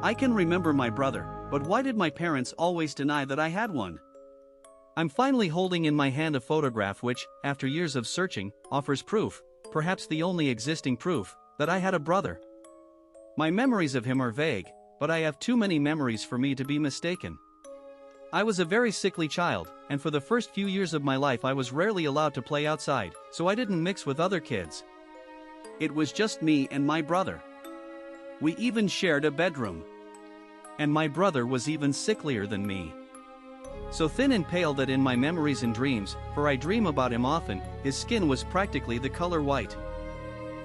I can remember my brother, but why did my parents always deny that I had one? I'm finally holding in my hand a photograph which, after years of searching, offers proof, perhaps the only existing proof, that I had a brother. My memories of him are vague, but I have too many memories for me to be mistaken. I was a very sickly child, and for the first few years of my life I was rarely allowed to play outside, so I didn't mix with other kids. It was just me and my brother. We even shared a bedroom. And my brother was even sicklier than me. So thin and pale that in my memories and dreams, for I dream about him often, his skin was practically the color white.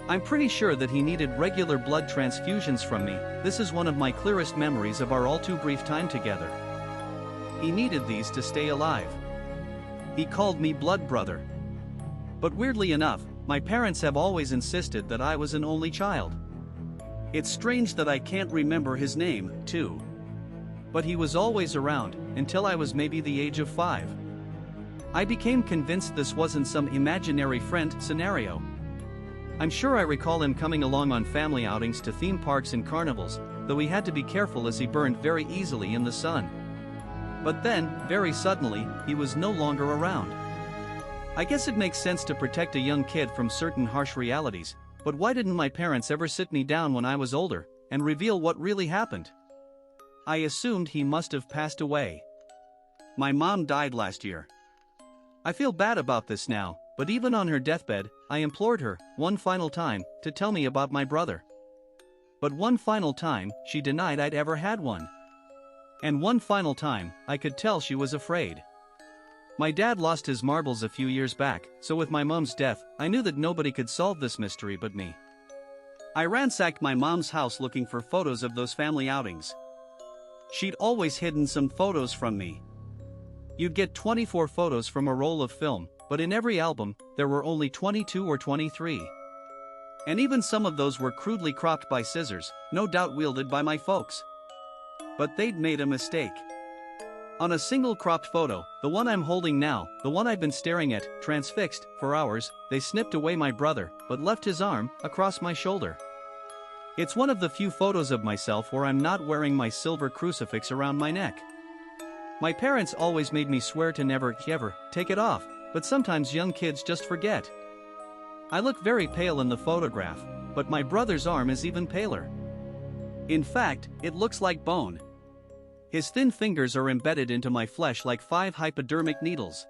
I'm pretty sure that he needed regular blood transfusions from me. This is one of my clearest memories of our all too brief time together. He needed these to stay alive. He called me blood brother. But weirdly enough, my parents have always insisted that I was an only child. It's strange that I can't remember his name, too. But he was always around, until I was maybe the age of 5. I became convinced this wasn't some imaginary friend scenario. I'm sure I recall him coming along on family outings to theme parks and carnivals, though he had to be careful as he burned very easily in the sun. But then, very suddenly, he was no longer around. I guess it makes sense to protect a young kid from certain harsh realities, but why didn't my parents ever sit me down when I was older, and reveal what really happened? I assumed he must have passed away. My mom died last year. I feel bad about this now, but even on her deathbed, I implored her, one final time, to tell me about my brother. But one final time, she denied I'd ever had one. And one final time, I could tell she was afraid. My dad lost his marbles a few years back, so with my mom's death, I knew that nobody could solve this mystery but me. I ransacked my mom's house looking for photos of those family outings. She'd always hidden some photos from me. You'd get 24 photos from a roll of film, but in every album, there were only 22 or 23. And even some of those were crudely cropped by scissors, no doubt wielded by my folks. But they'd made a mistake. On a single cropped photo, the one I'm holding now, the one I've been staring at, transfixed, for hours, they snipped away my brother, but left his arm, across my shoulder. It's one of the few photos of myself where I'm not wearing my silver crucifix around my neck. My parents always made me swear to never, ever, take it off, but sometimes young kids just forget. I look very pale in the photograph, but my brother's arm is even paler. In fact, it looks like bone. His thin fingers are embedded into my flesh like 5 hypodermic needles.